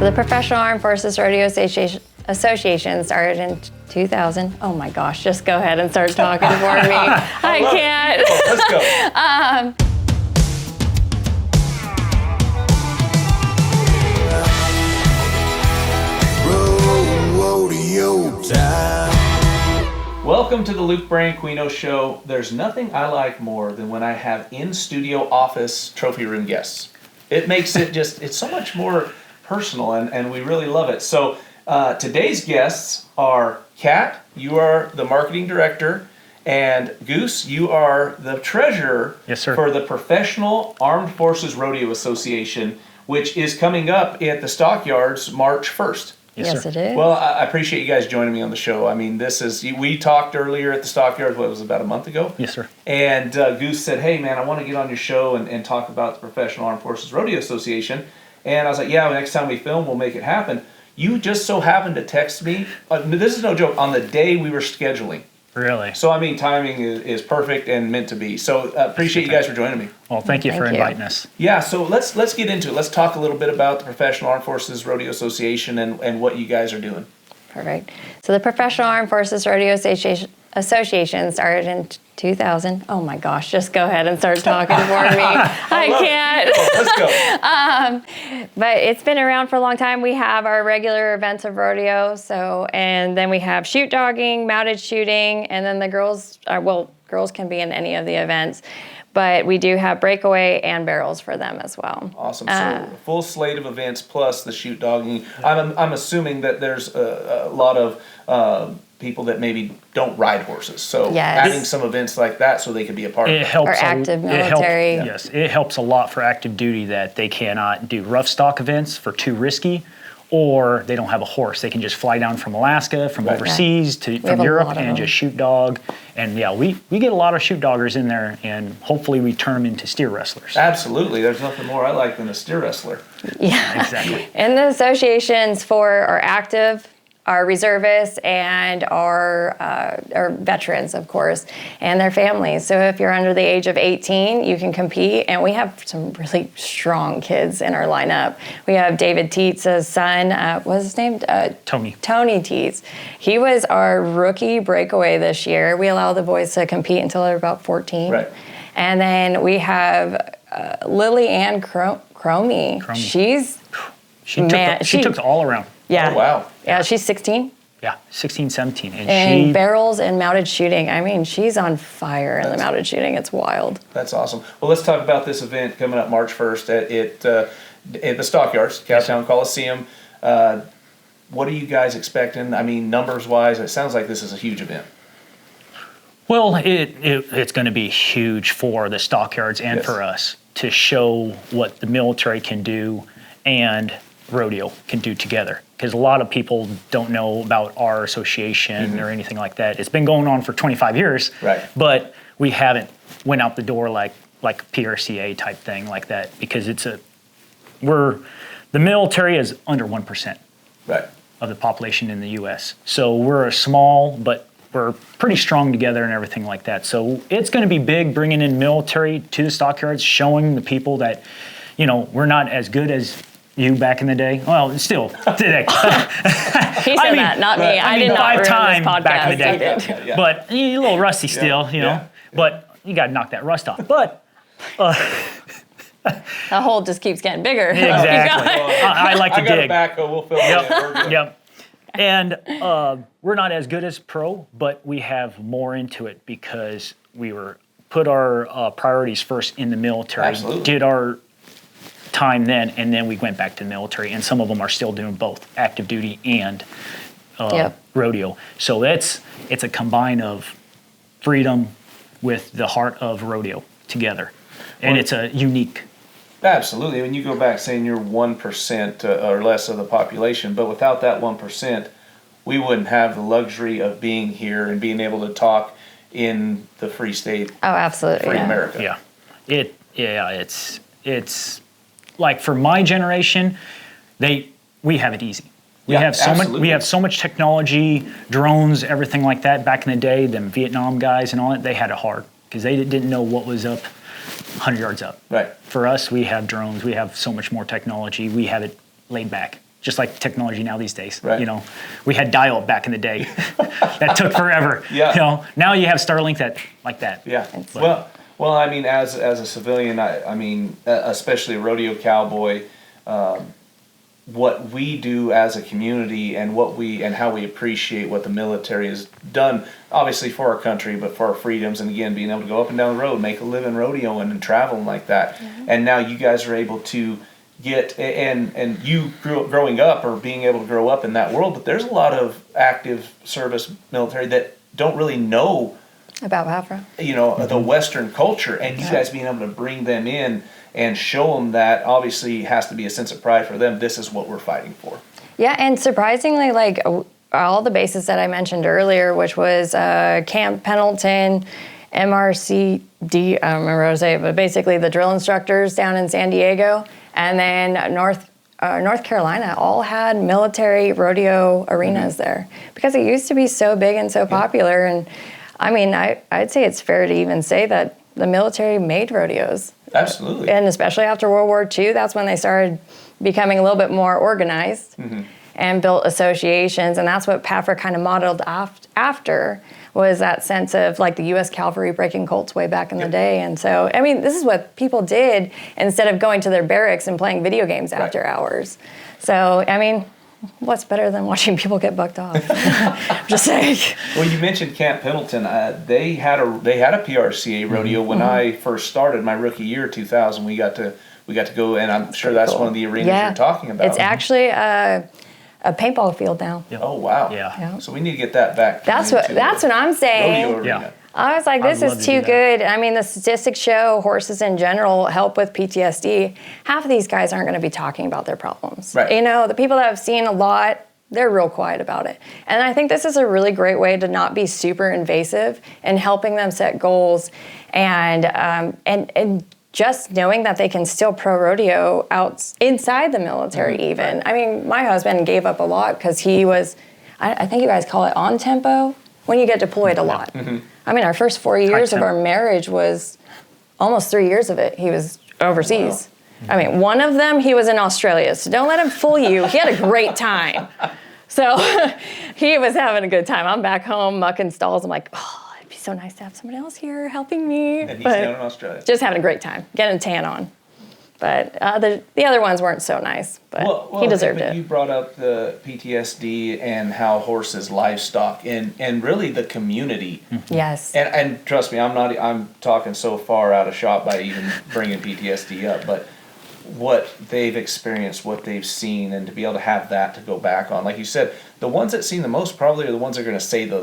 So the Professional Armed Forces Rodeo Association started in 2000. Oh my gosh, just go ahead and start talking for me. I can't. Let's go. Rodeo time. Welcome to the Luke Branquinho Show. There's nothing I like more than when I have in-studio office trophy room guests. It makes it it's so much more personal, and we really love it. So today's guests are Kat, you are the marketing director, and Goose, you are the treasurer. Yes, sir. For the Professional Armed Forces Rodeo Association, which is coming up at the Stockyards March 1st. Yes, sir. it is. Well, I appreciate you guys joining me on the show. I mean, we talked earlier at the Stockyards, what was it, about a month ago? Yes, sir. And Goose said, hey, man, I want to get on your show and talk about the Professional Armed Forces Rodeo Association. And I was like, yeah, next time we film, we'll make it happen. You just so happened to text me, this is no joke, on the day we were scheduling. Really? So, I mean, timing is perfect and meant to be. So, appreciate you guys for joining me. Well, thank you for inviting us. Yeah, so let's get into it. Let's talk a little bit about the Professional Armed Forces Rodeo Association and what you guys are doing. Perfect. So the Professional Armed Forces Rodeo Association started in 2000. Oh my gosh, just go ahead and start talking for me. I can't. Let's go. But it's been around for a long time. We have our regular events of rodeo, and then we have shoot dogging, mounted shooting, and then the girls can be in any of the events. But we do have breakaway and barrels for them as well. Awesome. So a full slate of events plus the shoot dogging. I'm assuming that there's a lot of people that maybe don't ride horses. So adding some events like that so they could be a part of it. Helps or active military. Yes, it helps a lot for active duty that they cannot do rough stock events for too risky, or they don't have a horse. They can just fly down from Alaska, from overseas, from Europe, and just shoot dog. And yeah, we get a lot of shoot doggers in there, and hopefully we turn them into steer wrestlers. Absolutely. There's nothing more I like than a steer wrestler. Yeah, exactly. And the associations for our active, our reservists, and our veterans, of course, and their families. So if you're under the age of 18, you can compete, and we have some really strong kids in our lineup. We have David Tietz's son, what's his name? Tony. Tony Tietz. He was our rookie breakaway this year. We allow the boys to compete until they're about 14. Right. And then we have Lily Ann Cromie. She took it all around. Yeah. Oh, wow. Yeah, she's 16. Yeah, 16, 17. And barrels and mounted shooting. I mean, she's on fire in the mounted shooting. It's wild. That's awesome. Well, let's talk about this event coming up March 1st at the Stockyards, Cowtown Coliseum. What are you guys expecting? I mean, numbers-wise, it sounds like this is a huge event. Well, it's going to be huge for the Stockyards and for us to show what the military can do and rodeo can do together, because a lot of people don't know about our association or anything like that. It's been going on for 25 years, but we haven't went out the door like PRCA type thing like that, because the military is under 1% of the population in the U.S. So we're a small, but we're pretty strong together and everything like that. So it's going to be big bringing in military to the Stockyards, showing the people that, we're not as good as you back in the day. Well, still today. He said that, not me. I did not ruin this podcast. Back in the day. But you're a little rusty still, know. But you got to knock that rust off. But the hole just keeps getting bigger. Exactly. I like to dig. I got a backhoe. We'll fill it in. Yep. And we're not as good as pro, but we have more into it because we put our priorities first in the military. Absolutely. Did our time then, and then we went back to the military, and some of them are still doing both active duty and rodeo. So it's a combine of freedom with the heart of rodeo together, and it's a unique. Absolutely. When you go back saying you're 1% or less of the population, but without that 1%, we wouldn't have the luxury of being here and being able to talk in the free state. Oh, absolutely. Free America. Yeah. It's like for my generation, we have it easy. We have so much technology, drones, everything like that. Back in the day, them Vietnam guys and all that, they had it hard because they didn't know what was up 100 yards up. Right. For us, we have drones. We have so much more technology. We have it laid back. just like technology now these days. Right. You know, we had dial-up back in the day. That took forever. Yeah. You know, now you have Starlink like that. Yeah. Well, I mean, as a civilian, I mean, especially a rodeo cowboy, what we do as a community and how we appreciate what the military has done, obviously for our country, but for our freedoms, and again, being able to go up and down the road, make a living rodeoing and traveling like that. Mm-hmm. And now you guys are able to get, and you growing up or being able to grow up in that world, but there's a lot of active service military that don't really know about PAFRA. You know, the Western culture, and you guys being able to bring them in and show them that obviously has to be a sense of pride for them. This is what we're fighting for. Yeah, and surprisingly, like all the bases that I mentioned earlier, which was Camp Pendleton, MRCD, I don't remember how to say it, but basically the drill instructors down in San Diego, and then North Carolina all had military rodeo arenas there because it used to be so big and so popular. And I mean, I'd say it's fair to even say that the military made rodeos. Absolutely. And especially after World War II, that's when they started becoming a little bit more organized and built associations. And that's what PAFRA kind of modeled after, was that sense of like the U.S. Cavalry breaking Colts way back in the day. And so, I mean, this is what people did instead of going to their barracks and playing video games after hours. So, I mean, what's better than watching people get bucked off? I'm just saying. Well, you mentioned Camp Pendleton. They had a PRCA rodeo when I first started my rookie year, 2000. We got to go, and I'm sure that's one of the arenas you're talking about. It's actually a paintball field now. Yep. Oh wow! Yeah. So we need to get that back. That's what I'm saying. Rodeo arena. Yeah. I was like, this is too good. I mean, the statistics show horses in general help with PTSD. Half of these guys aren't going to be talking about their problems. Right. You know, the people that have seen a lot, they're real quiet about it. And I think this is a really great way to not be super invasive in helping them set goals and just knowing that they can still pro rodeo out inside the military even. Right. I mean, my husband gave up a lot because he was, I think you guys call it on tempo, when you get deployed a lot. I mean, our first 4 years of our marriage was almost 3 years of it. He was overseas. Wow. I mean, one of them, he was in Australia, so don't let him fool you. He had a great time. So he was having a good time. I'm back home mucking stalls. I'm like, oh, it'd be so nice to have somebody else here helping me. And he's down in Australia. Just having a great time, getting a tan on. But the other ones weren't so nice, but he deserved it. You brought up the PTSD and how horses, livestock, and really the community. Yes. And trust me, I'm talking so far out of shot by even bringing PTSD up, but what they've experienced, what they've seen, and to be able to have that to go back on. Like you said, the ones that seen the most probably are the ones that are going to say the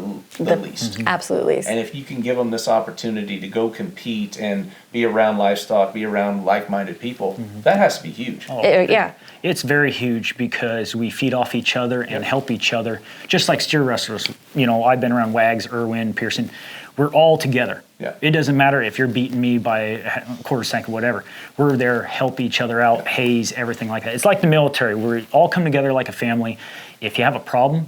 least. Absolutely. And if you can give them this opportunity to go compete and be around livestock, be around like-minded people, that has to be huge. Yeah. It's very huge because we feed off each other and help each other. Just like steer wrestlers, you know, I've been around Wags, Irwin, Pearson. We're all together. Yeah. It doesn't matter if you're beating me by a quarter second, whatever. We're there, help each other out, haze, everything like that. It's like the military. We all come together like a family. If you have a problem,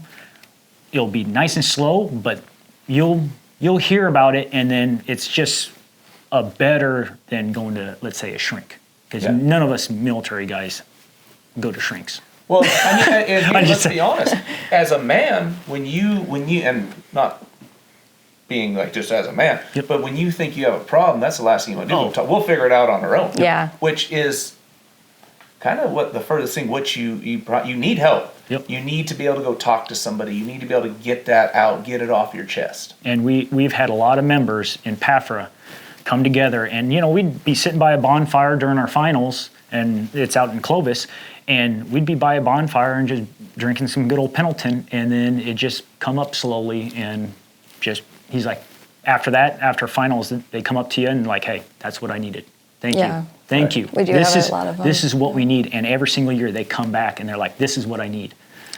it'll be nice and slow, but you'll hear about it, and then it's just better than going to, let's say, a shrink. Because none of us military guys go to shrinks. Well, I mean, let's be honest. As a man, when you and not being like just as a man, but when you think you have a problem, that's the last thing you want to do. We'll figure it out on our own. Yeah. Which is kind of what the furthest thing. What you need help. Yep. You need to be able to go talk to somebody. You need to be able to get that out, get it off your chest. And we've had a lot of members in PAFRA come together, and you know, we'd be sitting by a bonfire during our finals, and it's out in Clovis, and we'd be by a bonfire and just drinking some good old Pendleton, and then it just come up slowly, and just he's like, after finals, they come up to you and like, hey, that's what I needed. Thank you. Thank you. We do have a lot of them. This is what we need, and every single year they come back and they're like, this is what I need.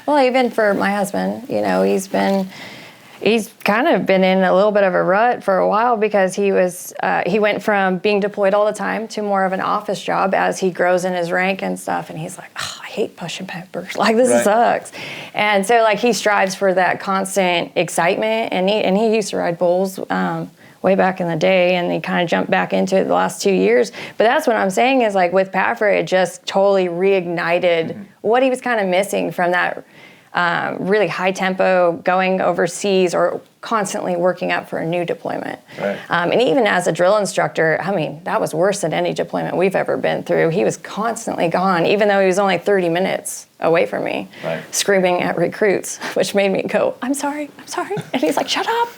Well, even for my husband, you know, he's kind of been in a little bit of a rut for a while because he went from being deployed all the time to more of an office job as he grows in his rank and stuff. And he's like, oh, I hate pushing papers. Like, this sucks. And so, like, he strives for that constant excitement. And he used to ride bulls way back in the day, and he kind of jumped back into it the last 2 years. But that's what I'm saying is like with PAFRA, it just totally reignited what he was kind of missing from that really high tempo going overseas or constantly working up for a new deployment. Right. And even as a drill instructor, I mean, that was worse than any deployment we've ever been through. He was constantly gone, even though he was only 30 minutes away from me, screaming at recruits, which made me go, I'm sorry. And he's like, shut up.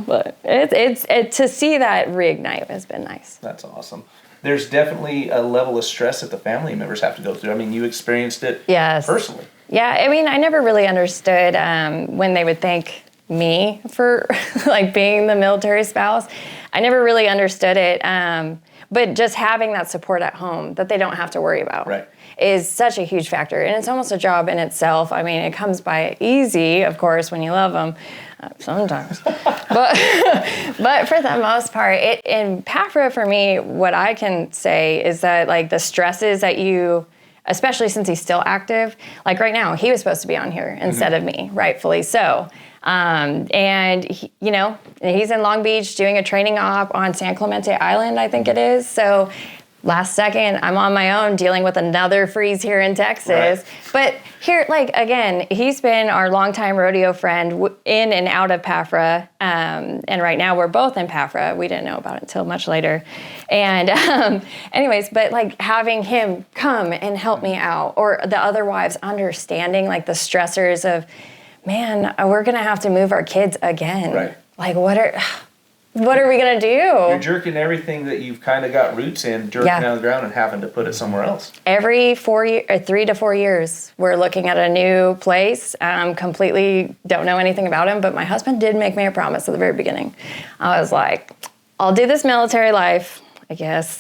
But it's to see that reignite has been nice. That's awesome. There's definitely a level of stress that the family members have to go through. I mean, you experienced it personally. Yeah, I mean, I never really understood when they would thank me for like being the military spouse. I never really understood it. But just having that support at home that they don't have to worry about is such a huge factor. And it's almost a job in itself. I mean, it comes by easy, of course, when you love them. Sometimes, but for the most part, in PAFRA for me, what I can say is that like the stresses that you, especially since he's still active, like right now, he was supposed to be on here instead of me, rightfully so. And he, he's in Long Beach doing a training op on San Clemente Island, I think it is. So last second, I'm on my own dealing with another freeze here in Texas. But here, like, again, he's been our longtime rodeo friend in and out of PAFRA. And right now we're both in PAFRA. We didn't know about it until much later. And anyways, but like having him come and help me out, or the other wives understanding like the stressors of, man, we're going to have to move our kids again. Like, what are we going to do? You're jerking everything that you've kind of got roots in, jerking out of the ground and having to put it somewhere else. Every 3 to 4 years, we're looking at a new place. Completely don't know anything about him, but my husband did make me a promise at the very beginning. I was like, I'll do this military life, I guess,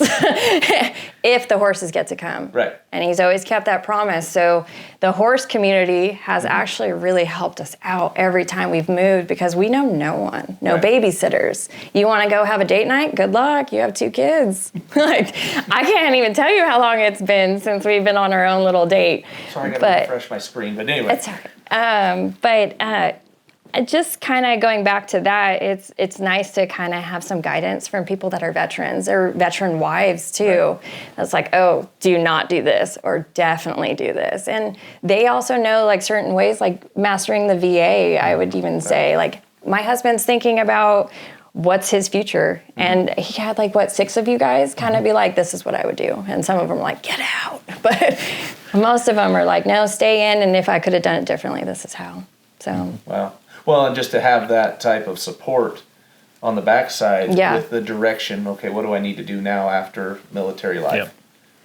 if the horses get to come. And he's always kept that promise. So the horse community has actually really helped us out every time we've moved because we know no one, no babysitters. You want to go have a date night? Good luck. You have 2 kids. Like, I can't even tell you how long it's been since we've been on our own little date. Sorry, I got to refresh my screen, but anyway. It's all right. Just kind of going back to that, it's nice to kind of have some guidance from people that are veterans or veteran wives too. That's like, oh, do not do this or definitely do this. And they also know like certain ways, like mastering the VA, I would even say. Like my husband's thinking about what's his future. And he had like, 6 of you guys kind of be like, this is what I would do. And some of them are like, get out. But most of them are like, no, stay in. And if I could have done it differently, this is how. So. Wow. Well, and just to have that type of support on the backside with the direction, okay, what do I need to do now after military life?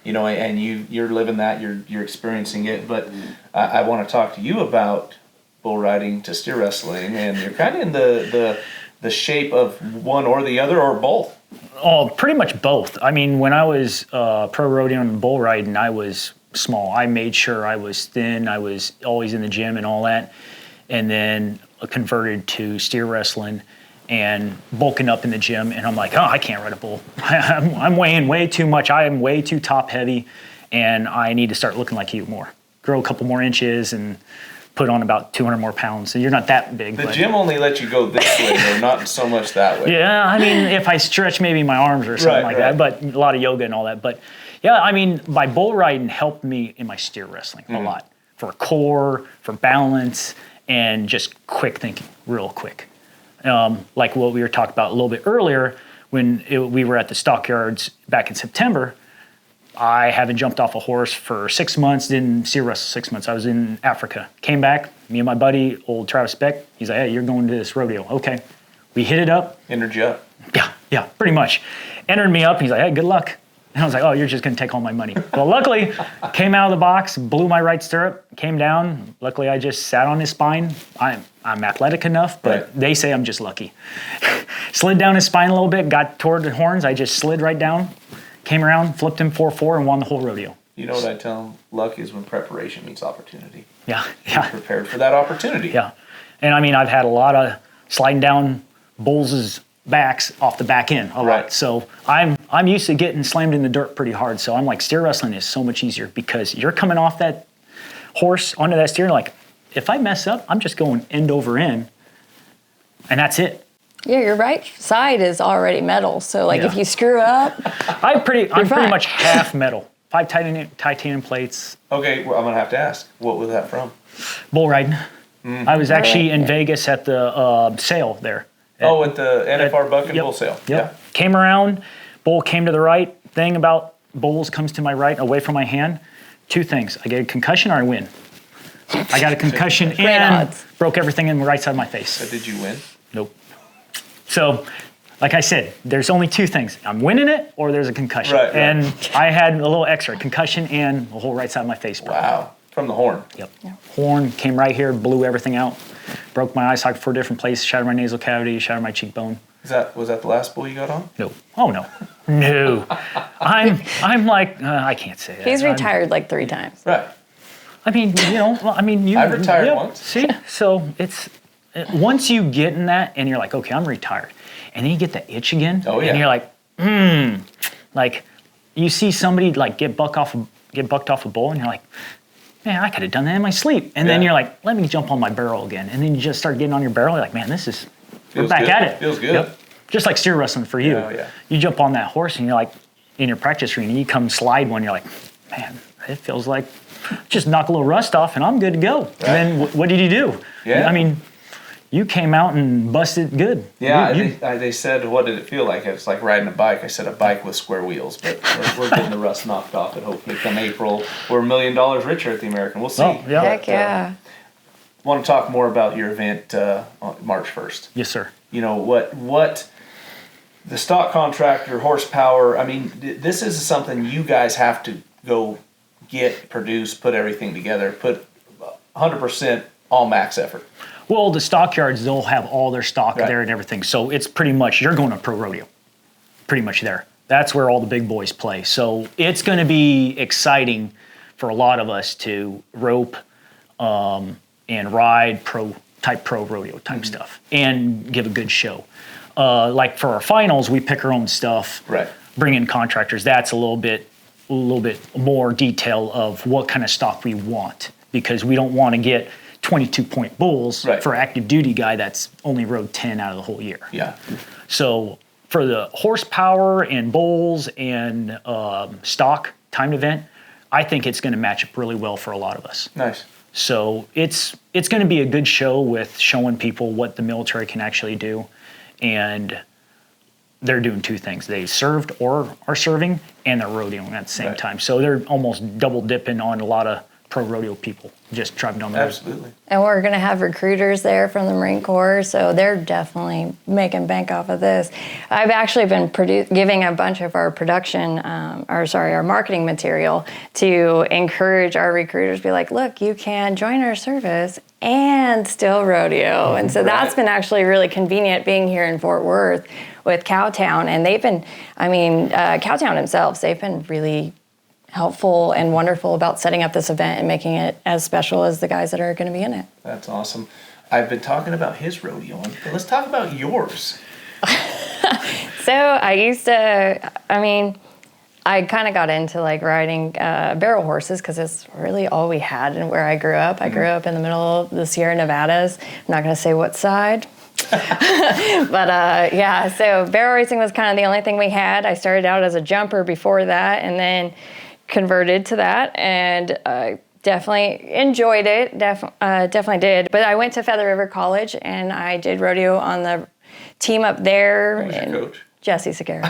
And you're living that, you're experiencing it. But I want to talk to you about bull riding to steer wrestling, and you're kind of in the shape of one or the other or both. Oh, pretty much both. I mean, when I was pro rodeo and bull riding, I was small. I made sure I was thin. I was always in the gym and all that. And then converted to steer wrestling and bulking up in the gym. And I'm like, oh, I can't ride a bull. I'm weighing way too much. I am way too top heavy. And I need to start looking like you more. Grow a couple more inches and put on about 200 more pounds. So you're not that big. The gym only lets you go this way, though, not so much that way. Yeah, I mean, if I stretch maybe my arms or something like that, but a lot of yoga and all that. But yeah, I mean, my bull riding helped me in my steer wrestling a lot. For core, for balance, and just quick thinking, real quick. Like what we were talking about a little bit earlier, when we were at the stockyards back in September, I haven't jumped off a horse for 6 months, didn't steer wrestle 6 months. I was in Africa. Came back, me and my buddy, old Travis Beck, he's like, hey, you're going to this rodeo. Okay. We hit it up. Entered you up. Yeah, pretty much. Entered me up, he's like, hey, good luck. And I was like, oh, you're just going to take all my money. Well, luckily, came out of the box, blew my right stirrup, came down. Luckily, I just sat on his spine. I'm athletic enough, but they say I'm just lucky. Slid down his spine a little bit, got toward the horns. I just slid right down, came around, flipped him 4-4, and won the whole rodeo. You know what I tell them? Luck is when preparation meets opportunity. Yeah. Be prepared for that opportunity. Yeah. And I mean, I've had a lot of sliding down bulls' backs off the back end a lot. So I'm used to getting slammed in the dirt pretty hard. So I'm like, steer wrestling is so much easier because you're coming off that horse onto that steer. Like, if I mess up, I'm just going end over end. and that's it. Yeah, your right side is already metal. So like Yeah. if you screw up, I'm pretty fine. much half metal. 5 titanium plates. Okay, well, I'm gonna have to ask, what was that from? Bull riding. I was actually in yeah. Vegas at the sale there. Oh, at the NFR Buck and Yep. Bull Sale. Yep. Came around, bull came to the right. Thing about bulls comes to my right, away from my hand. 2 things. I get a concussion or I win. I got a concussion Great and odds. broke everything in the right side of my face. So did you win? Nope. So, like I said, there's only 2 things. I'm winning it or there's a concussion. Right. And I had a little extra, concussion and the whole right side of my face broke. Wow. From the horn. Yep. Horn came right here, blew everything out. Broke my eye socket 4 different places, shattered my nasal cavity, shattered my cheekbone. Was that the last bull you got on? No. Oh no. No. I'm like I can't say that. he's I'm- retired like 3 times. Right. I mean, you. I retired yep, once. See, so it's once you get in that, and you're like, okay, I'm retired, and then you get that itch again, Oh, yeah. and you're like, you see somebody like get bucked off a bull, and you're like, man, I could have done that in my sleep, and then Yeah. you're like, let me jump on my barrel again, and then you just start getting on your barrel, you're like, man, we're Feels back good. at it. Feels good. Just like steer wrestling for you. Yeah, yeah. You jump on that horse, and you're like, in your practice arena, you come slide one, you're like, man, it feels like just knock a little rust off and I'm good to go. And then what did you do? Yeah. I mean, you came out and busted good. Yeah, You- they said, what did it feel like? It's like riding a bike. I said a bike with square wheels, but we're getting the rust knocked off, and hopefully come April, we're $1 million richer at the American. We'll see. Oh, yeah. Heck yeah. Want to talk more about your event on March 1st. Yes, sir. You know, what the stock contract, your horsepower, I mean, this is something you guys have to go get, produce, put everything together, put 100% all max effort. Well, the stockyards, they'll have all their stock Right. there and everything. So it's pretty much, you're going to pro rodeo. Pretty much there. That's where all the big boys play. So it's going to be exciting for a lot of us to rope and ride pro rodeo type stuff and give a good show. Like for our finals, we pick our own stuff. Right. Bring in contractors. That's a little bit more detail of what kind of stock we want, because we don't want to get 22-point bulls Right. for active duty guy that's only rode 10 out of the whole year. Yeah. So for the horsepower and bulls and stock timed event, I think it's going to match up really well for a lot of us. Nice. So it's going to be a good show with showing people what the military can actually do, and they're doing 2 things. They served or are serving, and they're rodeoing at the same Right. time. So they're almost double dipping on a lot of pro rodeo people just driving down the road. Absolutely. And we're going to have recruiters there from the Marine Corps, so they're definitely making bank off of this. I've actually been giving a bunch of our our marketing material to encourage our recruiters, be like, look, you can join our service and still rodeo. And so that's been actually really convenient being here in Fort Worth with Cowtown. And they've been, Cowtown themselves, they've been really helpful and wonderful about setting up this event and making it as special as the guys that are going to be in it. That's awesome. I've been talking about his rodeo, but let's talk about yours. So I kind of got into like riding barrel horses because it's really all we had and where I grew up. I grew up in the middle of the Sierra Nevadas. I'm not going to say what side. But so barrel racing was kind of the only thing we had. I started out as a jumper before that and then converted to that, and definitely enjoyed it. Definitely did. But I went to Feather River College and I did rodeo on the team up there. Who was your coach? Jesse Segura.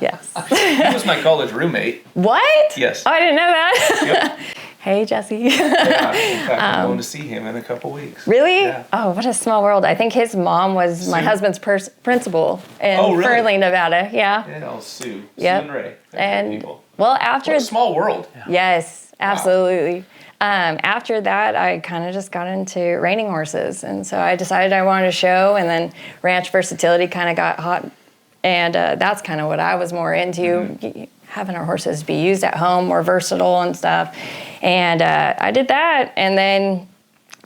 Yes. He was my college roommate. What? Yes. Oh, I didn't know that. Yep. Hey, Jesse. Yeah, in fact, I'm going to see him in a couple weeks. Really? Yeah. Oh, what a small world. I think his mom was my Sue. husband's principal in Oh, really? Fernley, Nevada. Yeah. Yeah, Sue. Yep. Sue and Ray. They're good And people. well, What after a small world. yes, absolutely. After that, I kind of just got into reining horses, and so I decided I wanted a show, and then ranch versatility kind of got hot, and that's kind of what I was more into. Having our horses be used at home, more versatile and stuff. And I did that. And then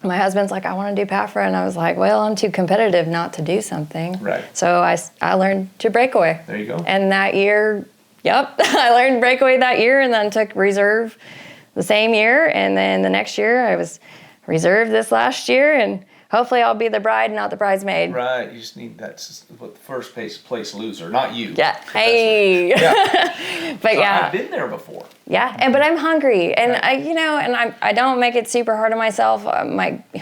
my husband's like, I want to do PAFRA. And I was like, well, I'm too competitive not to do something. Right. So I learned to breakaway. There you go. And that year, I learned breakaway that year and then took reserve the same year. And then the next year I was reserve this last year. And hopefully I'll be the bride, not the bridesmaid. Right. You just need that's what the first place loser, not you. Yeah. Hey. Yeah. But So yeah. I've been there before. Yeah, but I'm hungry, and Right. I don't make it super hard on myself.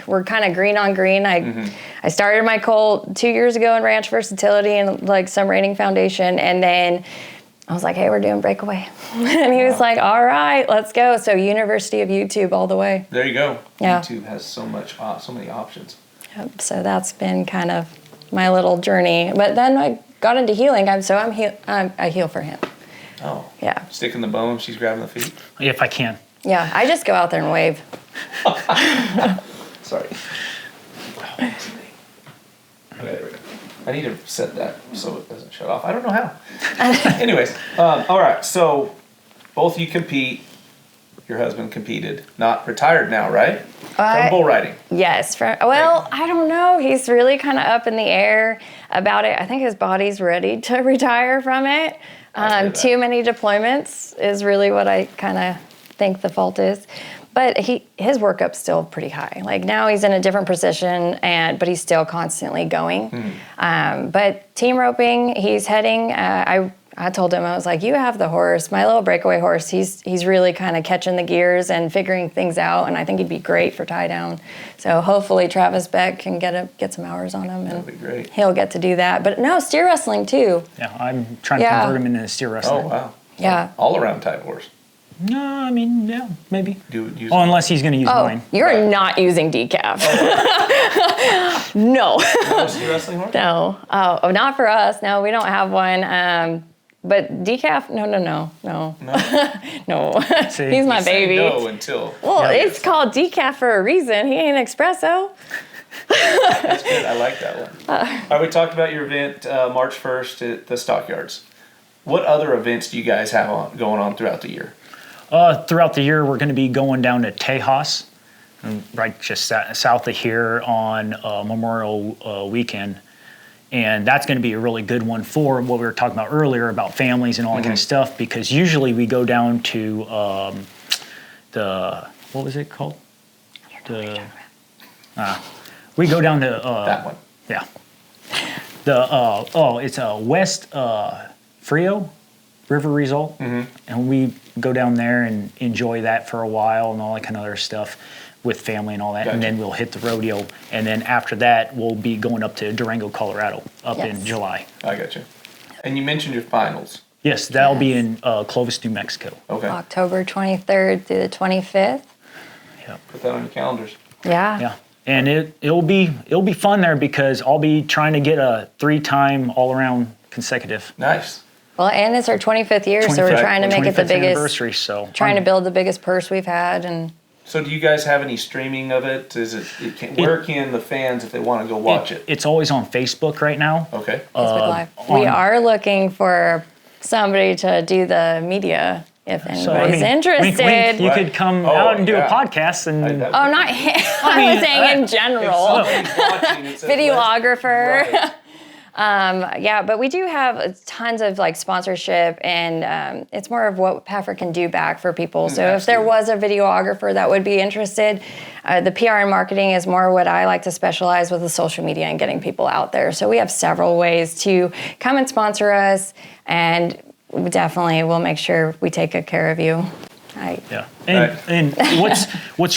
We're kind of green on green. I started my cult 2 years ago in ranch versatility and like some rating foundation, and then I was like, hey, we're doing breakaway, and he was like, all right, let's go. So University of YouTube all the way. There you go. Yeah. YouTube has so many options. Yep, so that's been kind of my little journey. But then I got into healing. I heal for him. Oh. Yeah. Sticking the bone, she's grabbing the feet. If I can. Yeah, I just go out there and wave. Sorry. Oh, what's the name? Okay, there we go. I need to set that so it doesn't shut off. I don't know how. Anyways, all right. So both you compete. Your husband competed. Not retired now, right? From bull riding. Yes. I don't know. He's really kind of up in the air about it. I think his body's ready to retire from it. Too many deployments is really what I kind of think the fault is. But his workup's still pretty high. Like now he's in a different position, but he's still constantly going. But team roping, he's heading. I told him, I was like, you have the horse, my little breakaway horse. He's really kind of catching the gears and figuring things out, and I think he'd be great for tie down. So hopefully Travis Beck can get some hours on him, and That'd be great. he'll get to do that. But no, steer wrestling too. Yeah, I'm trying to Yeah. convert him into steer wrestling. Oh wow. Yeah. All around type horse. No, I mean, yeah, maybe. Use Oh, unless he's going to use Oh, mine. you're Right. not using decaf. No. steer wrestling horse? No. Oh, not for us. No, we don't have one. But decaf, no. No. No. See, He's my You say baby. no until. Well, Yeah, it's called decaf for a reason. He ain't espresso. That's good. I like that one. All right, we talked about your event March 1st at the Stockyards. What other events do you guys have going on throughout the year? Throughout the year, we're going to be going down to Tejas, right just south of here on Memorial Weekend. And that's going to be a really good one for what we were talking about earlier about families and all that kind of stuff, because usually we go down to what was it called? We go down to That one. Yeah. It's a West Frio River Result, and we go down there and enjoy that for a while and all that kind of other stuff with family and all that, and Gotcha. then we'll hit the rodeo, and then after that we'll be going up to Durango, Colorado, in July. I got you. And you mentioned your finals. Yes, that'll be in Clovis, New Mexico. Okay. October 23rd through the 25th. Put that on your calendars. Yeah. And it'll be fun there because I'll be trying to get a 3-time all-around consecutive. Nice. Well, and it's our 25th year, so we're 25th trying to make it the 25th biggest, anniversary. So trying to build the biggest purse we've had. And So do you guys have any streaming of it? Where can the fans, if they want to go watch it? It's always on Facebook right now. Okay. Facebook Live. We are looking for somebody to do the media if anybody's interested. Wink, you Right. could come Oh, out and do yeah. a podcast and Oh, not him. I was saying in If general. somebody's watching, it says Videographer. Right. Yeah, but we do have tons of like sponsorship, and it's more of what PAFRA can do back for people. So if there was a videographer that would be interested, the PR and marketing is more what I like to specialize with, the social media and getting people out there. So we have several ways to come and sponsor us, and we definitely will make sure we take good care of you. Yeah, and what's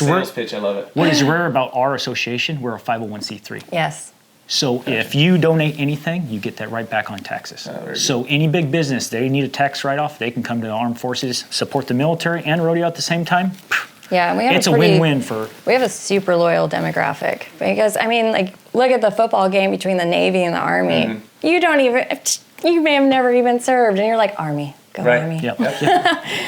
rare, Sales pitch, I love it. what is rare about our association? We're a 501c3. Yes. So if you donate anything, you get that right back on taxes. very So any big business, they need a tax write-off, they can come to the Armed Forces, support the military and rodeo at the same time. Yeah, and we have It's a win-win for. We have a super loyal demographic because, I mean, like, look at the football game between the Navy and the Army. You may have never even served, and you're like, Army, go Right. Army. Yep.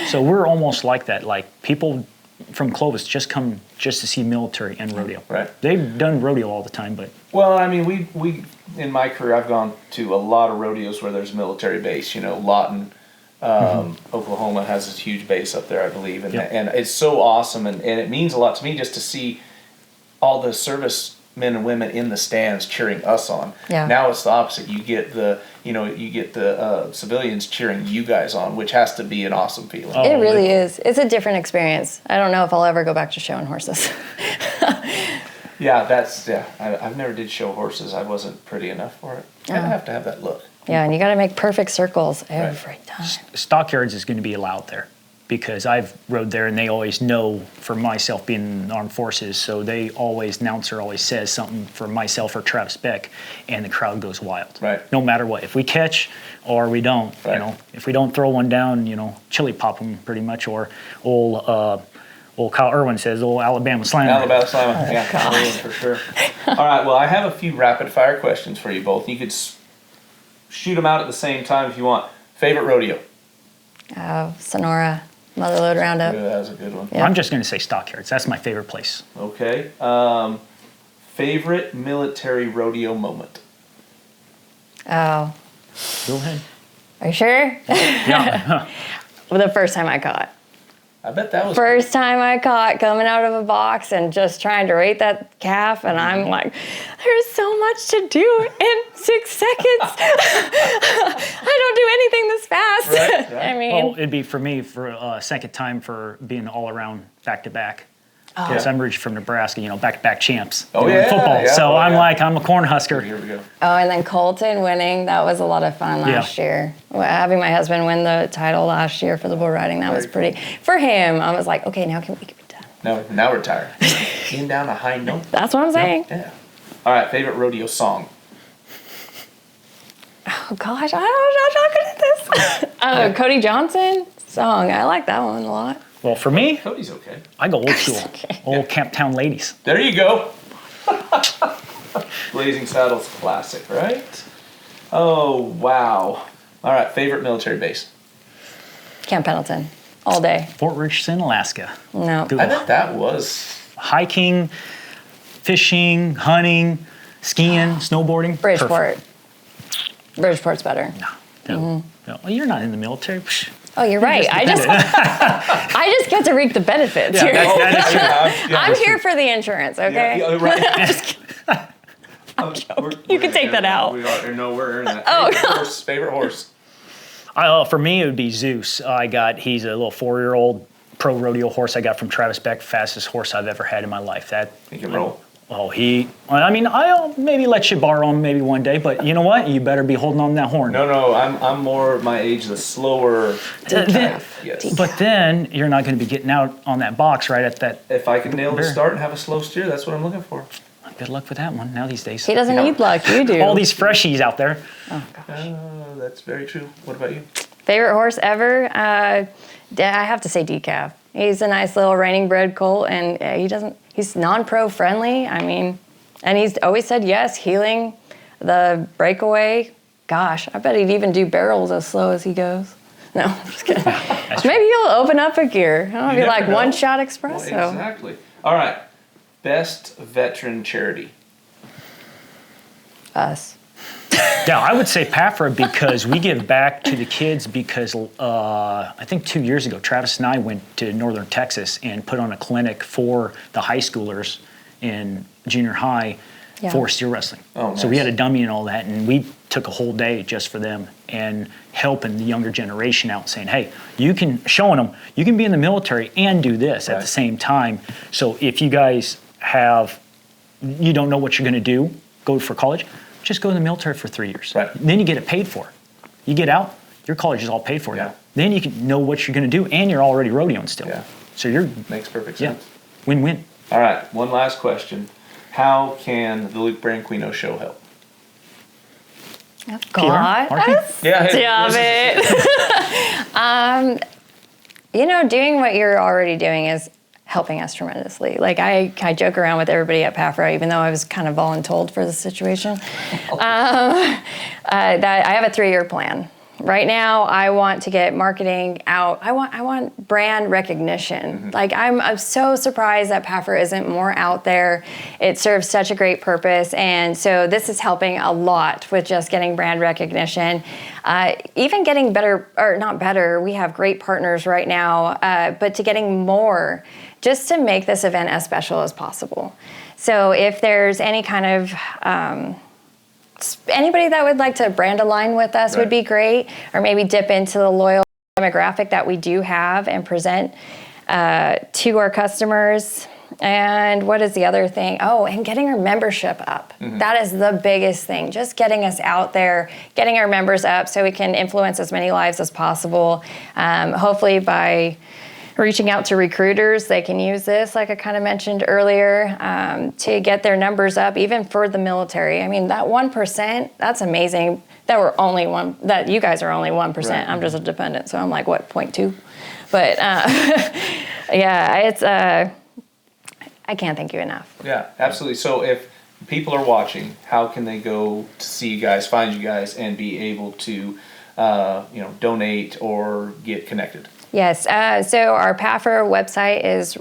So we're almost like that. Like people from Clovis just come just to see military and rodeo. Right. They've done rodeo all the time, but Well, I mean, we in my career, I've gone to a lot of rodeos where there's military base. You know, Lawton, Oklahoma has this huge base up there, I believe, and Yep. and it's so awesome, and it means a lot to me just to see all the service men and women in the stands cheering us on. Yeah. Now it's the opposite. You get the civilians cheering you guys on, which has to be an awesome feeling. Oh, It really is. It's a different experience. I don't know if I'll ever go back to showing horses. Yeah, I've never did show horses. I wasn't pretty enough for it. I have to have that look. Yeah, and you got to make perfect circles every time. Stockyards is going to be allowed there because I've rode there and they always know for myself being in the Armed Forces, so they always, announcer always says something for myself or Travis Beck, and the crowd goes wild. Right. No matter what. If we catch or we don't, if we don't throw one down, chili pop them pretty much, or old Kyle Irwin says, old Alabama Slammer. Alabama Slammer, yeah, for sure. All right, well, I have a few rapid fire questions for you both. You could shoot them out at the same time if you want. Favorite rodeo? Sonora, Mother Lode Roundup. Yeah, that was a good one. Yep. I'm just going to say Stockyards. That's my favorite place. Okay. Favorite military rodeo moment? Oh, Go ahead. are you sure? Yeah. Well, the first time I caught. I bet that was First time I caught coming out of a box and just trying to rate that calf, and I'm like, there's so much to do in 6 seconds. I don't do anything this fast. Right. I mean, Well, it'd be for me for a second time for being all around back-to-back. Because I'm originally from Nebraska, back-to-back champs. Oh, doing yeah, football. yeah, So oh, I'm yeah. like, I'm a Cornhusker. Here we go. and then Colton winning, that was a lot of fun last year. Well, having my husband win the title last year for the bull riding, that was pretty. For him, I was like, okay, now we can be done. Now we're tired. Getting down a high note. That's what I'm saying. Yeah. All right, favorite rodeo song? Oh gosh, I'm not good at this. Cody Johnson song, I like that one a lot. Well, for me, Cody's okay. I go old school. Old Camp Town ladies. There you go. Blazing Saddles classic, right? Oh, wow. All right, favorite military base? Camp Pendleton, all day. Fort Richardson, Alaska. No. Go I bet that was... hiking, fishing, hunting, skiing, snowboarding. Bridgeport. Bridgeport's better. No. Well, you're not in the military. Psh. Oh, you're right. I just get to reap the benefits here. That is true. I'm here for the insurance, okay? Yeah, right. You can take that out. We are nowhere in that. Oh, Favorite horse? For me, it would be Zeus. He's a little 4-year-old pro rodeo horse I got from Travis Beck, fastest horse I've ever had in my life. He can roll. Oh, I'll maybe let you borrow him maybe one day, but you know what? You better be holding on that horn. No, I'm more my age, the slower type. Yes. But then you're not going to be getting out on that box right at that. If I can nail the start and have a slow steer, that's what I'm looking for. Good luck with that one now these days. he doesn't need luck. You do. All these freshies out there. Oh, gosh. That's very true. What about you? Favorite horse ever? I have to say Decaf. He's a nice little reining bred colt, and he's non-pro friendly. I mean, and he's always said yes, healing the breakaway. Gosh, I bet he'd even do barrels as slow as he goes. No, I'm just kidding. Maybe he'll open up a gear. It'll be like one shot espresso. Well, exactly. All right. Best veteran charity. Us. Yeah, I would say PAFRA because we give back to the kids because I think 2 years ago, Travis and I went to Northern Texas and put on a clinic for the high schoolers in junior high for steer wrestling. Oh, nice. So we had a dummy and all that, and we took a whole day just for them and helping the younger generation out saying, hey, showing them, you can be in the military and do this at the same time. So if you guys you don't know what you're going to do, go for college, just go in the military for 3 years. Right. Then you get it paid for. You get out, your college is all paid for now. Then you can know what you're going to do, and you're already rodeoing still. Yeah. So you're Makes perfect sense. Win-win. All right, one last question. How can the Luke Branquinho Show help? God. Marky? Yeah. Stop it. Doing what you're already doing is helping us tremendously. Like I joke around with everybody at PAFRA, even though I was kind of voluntold for the situation, that I have a 3-year plan. Right now, I want to get marketing out. I want brand recognition. Mm-hmm. Like I'm so surprised that PAFRA isn't more out there. It serves such a great purpose, and so this is helping a lot with just getting brand recognition. Even getting better, or not better. We have great partners right now, but to getting more, just to make this event as special as possible. So if there's any kind of anybody that would like to brand align with us would be great, or maybe dip into the loyal demographic that we do have and present to our customers. And what is the other thing? Oh, and getting our membership up. That is the biggest thing. Just getting us out there, getting our members up so we can influence as many lives as possible. Hopefully by reaching out to recruiters, they can use this, like I kind of mentioned earlier, to get their numbers up, even for the military. I mean, that 1%, that's amazing. That you guys are only 1%. Right. I'm just a dependent, so I'm like, what, 0.2? But yeah, it's, I can't thank you enough. Yeah, absolutely. So if people are watching, how can they go to see you guys, find you guys, and be able to, donate or get connected? Yes, so our PAFRA website is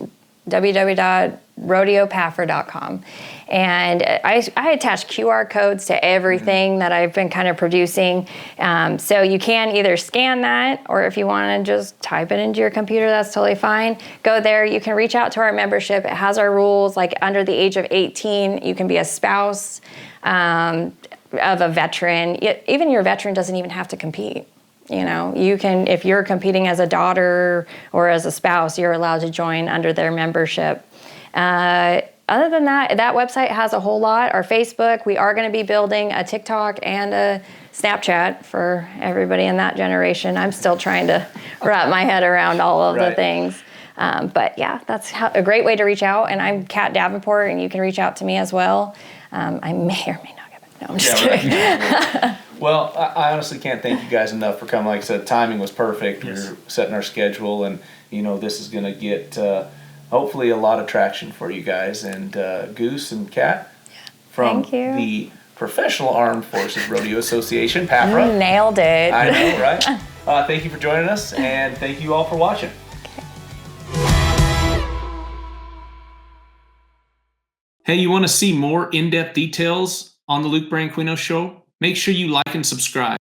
www.rodeopafra.com. And I attach QR codes to everything that I've been kind of producing. So you can either scan that, or if you want to just type it into your computer, that's totally fine. Go there. You can reach out to our membership. It has our rules, like under the age of 18, you can be a spouse of a veteran. Even your veteran doesn't even have to compete. You can, if you're competing as a daughter or as a spouse, you're allowed to join under their membership. Other than that website has a whole lot. Our Facebook, we are going to be building a TikTok and a Snapchat for everybody in that generation. I'm still trying to wrap my head around all of the things. But yeah, that's a great way to reach out. And I'm Kat Davenport, and you can reach out to me as well. I may or may not get it. No, I'm just kidding. Right. Well, I honestly can't thank you guys enough for coming. Like I said, timing was perfect. Yes. We're setting our schedule, and this is going to get hopefully a lot of traction for you guys. And Goose and Kat from Thank you. the Professional Armed Forces Rodeo Association, PAFRA. You nailed it. I know, right? Thank you for joining us, and thank you all for watching. Hey, you want to see more in-depth details on the Luke Branquinho Show? Make sure you like and subscribe.